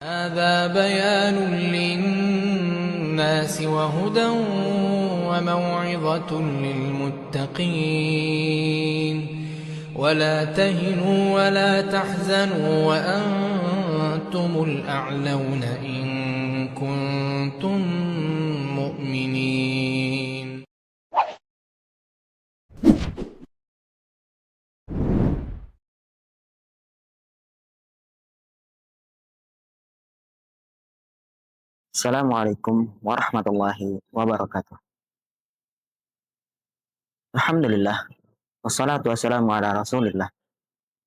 هذا بيان للناس وهدى وموعظة للمتقين ولا تهنوا ولا تحزنوا وأنتم الأعلون إن كنتم مؤمنين. Assalamualaikum warahmatullahi wabarakatuh. Alhamdulillah, wassalatu wassalamu ala rasulillah,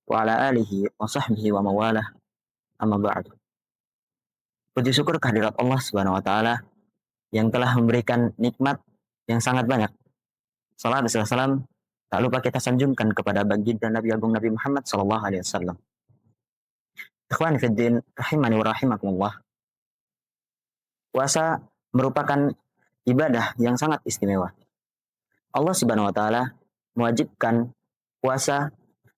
wa ala alihi wa sahbihi wa mawalah, amma ba'du. Puji syukur kehadirat Allah subhanahu wa ta'ala yang telah memberikan nikmat yang sangat banyak. Salam dan salam tak lupa kita sanjungkan kepada baginda Nabi Agung Nabi Muhammad sallallahu alaihi wasallam. Ikhwan fiddin, rahimani wa rahimakumullah. Puasa merupakan ibadah yang sangat istimewa. Allah subhanahu wa ta'ala mewajibkan puasa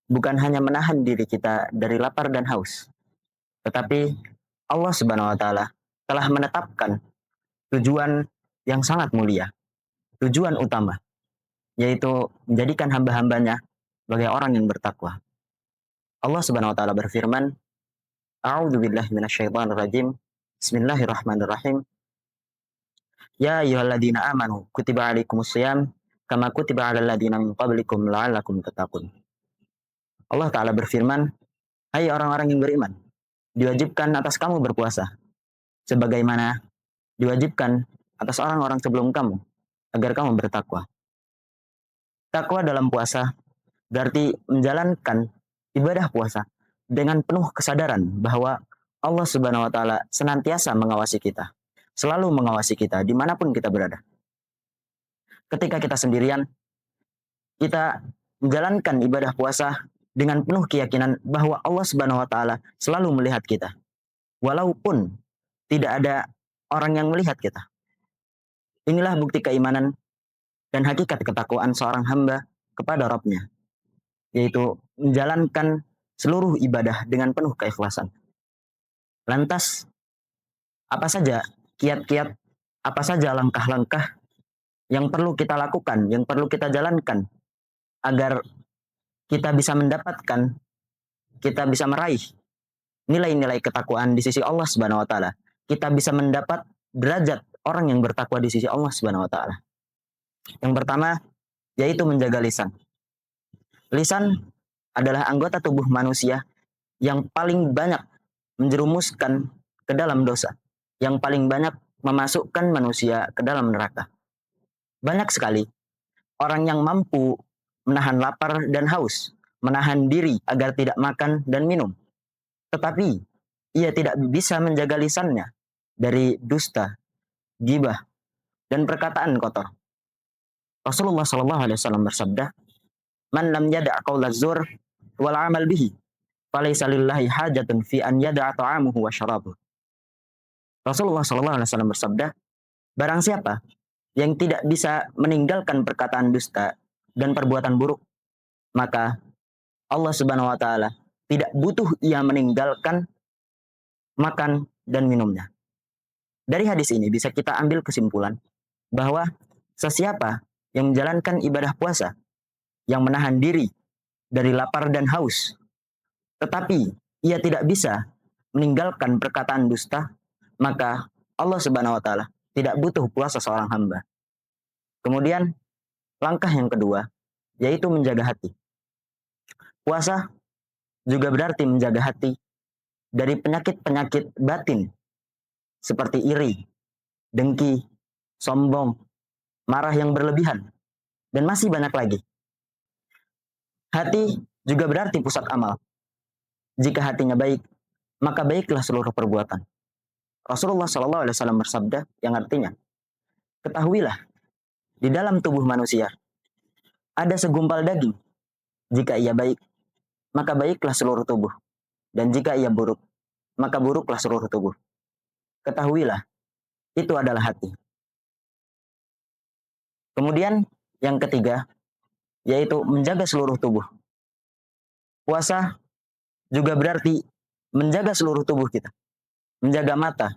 bukan hanya menahan diri kita dari lapar dan haus, tetapi Allah Subhanahu wa taala telah menetapkan tujuan yang sangat mulia, tujuan utama, yaitu menjadikan hamba-hambanya sebagai orang yang bertakwa. Allah Subhanahu wa taala berfirman, A'udzubillahi minasyaitonirrajim. Bismillahirrahmanirrahim. Ya ayyuhalladzina amanu kutiba alaikumusiyam kama kutiba alal ladzina min qablikum la'allakum tattaqun. Allah taala berfirman, hai orang-orang yang beriman, diwajibkan atas kamu berpuasa sebagaimana diwajibkan atas orang-orang sebelum kamu agar kamu bertakwa. Takwa dalam puasa berarti menjalankan ibadah puasa dengan penuh kesadaran bahwa Allah Subhanahu wa taala senantiasa mengawasi kita, selalu mengawasi kita dimanapun kita berada. Ketika kita sendirian, kita menjalankan ibadah puasa dengan penuh keyakinan bahwa Allah Subhanahu wa taala selalu melihat kita. Walaupun tidak ada orang yang melihat kita. Inilah bukti keimanan dan hakikat ketakwaan seorang hamba kepada Rabb-Nya, yaitu menjalankan seluruh ibadah dengan penuh keikhlasan. Lantas, apa saja kiat-kiat, apa saja langkah-langkah yang perlu kita lakukan, yang perlu kita jalankan agar kita bisa mendapatkan, kita bisa meraih nilai-nilai ketakwaan di sisi Allah Subhanahu wa taala. Kita bisa mendapat derajat orang yang bertakwa di sisi Allah Subhanahu wa taala. Yang pertama yaitu menjaga lisan. Lisan adalah anggota tubuh manusia yang paling banyak menjerumuskan ke dalam dosa, yang paling banyak memasukkan manusia ke dalam neraka. Banyak sekali orang yang mampu menahan lapar dan haus, menahan diri agar tidak makan dan minum. Tetapi ia tidak bisa menjaga lisannya dari dusta, gibah, dan perkataan kotor. Rasulullah Shallallahu Alaihi Wasallam bersabda, "Man lam yada' qaula zur wal amal bihi, falaysa lillahi hajatun fi an yada'a ta'amuhu wa syarabuhu." Rasulullah Shallallahu Alaihi Wasallam bersabda, barang siapa yang tidak bisa meninggalkan perkataan dusta dan perbuatan buruk, maka Allah Subhanahu wa taala tidak butuh ia meninggalkan makan dan minumnya. Dari hadis ini bisa kita ambil kesimpulan bahwa sesiapa yang menjalankan ibadah puasa, yang menahan diri dari lapar dan haus, tetapi ia tidak bisa meninggalkan perkataan dusta, maka Allah Subhanahu wa taala tidak butuh puasa seorang hamba. Kemudian langkah yang kedua yaitu menjaga hati. Puasa juga berarti menjaga hati dari penyakit-penyakit batin seperti iri, dengki, sombong, marah yang berlebihan, dan masih banyak lagi. Hati juga berarti pusat amal. Jika hatinya baik, maka baiklah seluruh perbuatan. Rasulullah Shallallahu Alaihi Wasallam bersabda yang artinya, ketahuilah di dalam tubuh manusia ada segumpal daging. Jika ia baik, maka baiklah seluruh tubuh. Dan jika ia buruk, maka buruklah seluruh tubuh. Ketahuilah, itu adalah hati. Kemudian yang ketiga, yaitu menjaga seluruh tubuh. Puasa juga berarti menjaga seluruh tubuh kita. menjaga mata,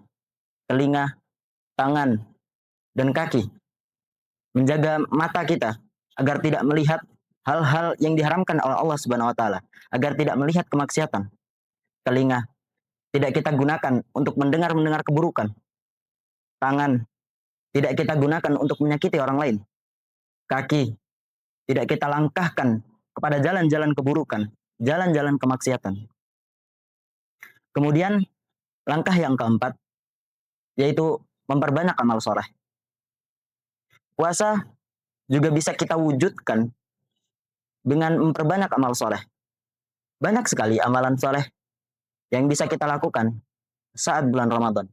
telinga, tangan, dan kaki. Menjaga mata kita agar tidak melihat hal-hal yang diharamkan oleh Allah Subhanahu wa taala, agar tidak melihat kemaksiatan. Telinga tidak kita gunakan untuk mendengar keburukan. Tangan tidak kita gunakan untuk menyakiti orang lain. Kaki tidak kita langkahkan kepada jalan-jalan keburukan, jalan-jalan kemaksiatan. Kemudian langkah yang keempat yaitu memperbanyak amal soleh. Puasa juga bisa kita wujudkan dengan memperbanyak amal soleh. Banyak sekali amalan soleh yang bisa kita lakukan saat bulan Ramadan.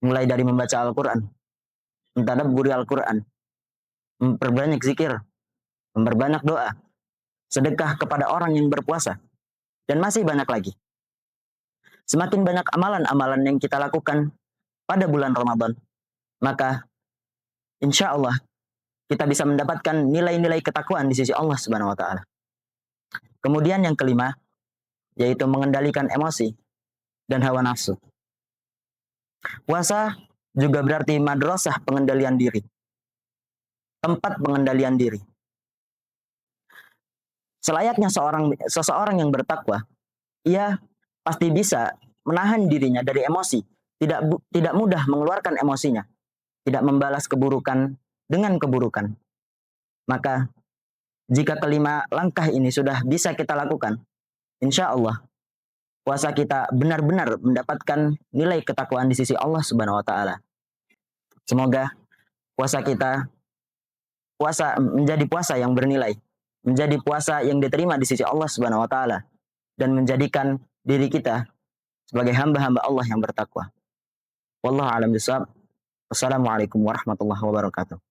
Mulai dari membaca Al-Quran, mentadabburi Al-Quran, memperbanyak zikir, memperbanyak doa, sedekah kepada orang yang berpuasa, dan masih banyak lagi. Semakin banyak amalan-amalan yang kita lakukan pada bulan Ramadan, maka insya Allah kita bisa mendapatkan nilai-nilai ketakwaan di sisi Allah Subhanahu wa taala. Kemudian yang kelima, yaitu mengendalikan emosi dan hawa nafsu. Puasa juga berarti madrasah pengendalian diri, tempat pengendalian diri. Selayaknya seseorang yang bertakwa, ia pasti bisa menahan dirinya dari emosi, tidak mudah mengeluarkan emosinya, tidak membalas keburukan dengan keburukan. Maka jika kelima langkah ini sudah bisa kita lakukan, insya Allah puasa kita benar-benar mendapatkan nilai ketakwaan di sisi Allah Subhanahu wa taala. Semoga puasa kita menjadi puasa yang bernilai, menjadi puasa yang diterima di sisi Allah Subhanahu wa taala, dan menjadikan diri kita sebagai hamba-hamba Allah yang bertakwa. Wallahu a'lam bishawab. Wassalamualaikum warahmatullahi wabarakatuh.